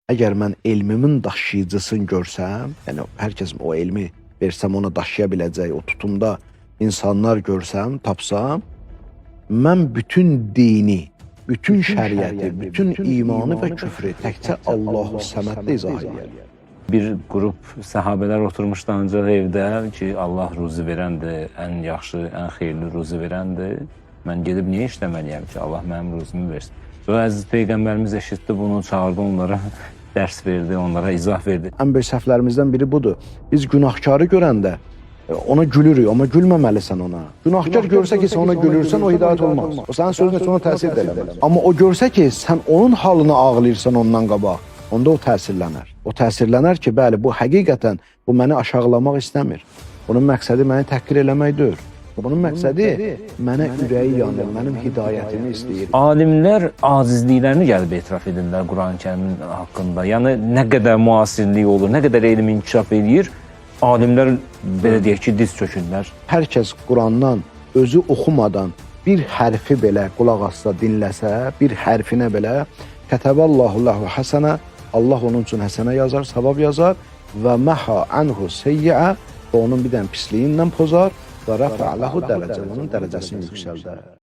Əgər mən elmimin daşıyıcısını görsəm, yəni hər kəs o elmi versəm ona daşıya biləcək, o tutumda insanlar görsəm, tapsam, mən bütün dini, bütün şəriəti, bütün imanı və küfrü təkcə Allahu Səməddə izah edirəm. Bir qrup səhabələr oturmuşdu ancaq evdə ki, Allah ruzi verəndir, ən yaxşı, ən xeyirli ruzi verəndir. Mən gedib niyə işləməliyəm ki, Allah mənim ruzimi versin. Sonra Əziz Peyğəmbərimiz eşitdi bunu, çağırdı onlara, dərs verdi, onlara izah verdi. Ən böyük səhvlərimizdən biri budur. Biz günahkarı görəndə ona gülürük, amma gülməməlisən ona. Günahkar görsə ki, sən ona gülürsən, o hidayət olmaz. O sənin sözünə heç ona təsir də eləməz. Amma o görsə ki, sən onun halını ağlayırsan ondan qabaq, onda o təsirlənər. O təsirlənər ki, bəli, bu həqiqətən bu məni aşağılamaq istəmir. Bunun məqsədi məni təhqir eləmək deyil. Bunun məqsədi mənə ürəyi yanır, mənim hidayətimi istəyir. Alimlər acizliklərini gəlib etiraf edirlər Quran-Kərimin haqqında. Yəni, nə qədər müasirlik olur, nə qədər elm inkişaf edir, alimlər, belə deyək ki, diz çökürlər. Hər kəs Qurandan özü oxumadan bir hərfi belə qulaq assa, dinləsə, bir hərfinə belə Kətəbəllahu ləhu həsənə, Allah onun üçün həsənə yazar, savab yazar və məha anhu seyyiə və onun bir dənə pisliyindən pozar və rəfə ləhu dərəcə, onun dərəcəsini yüksəldər.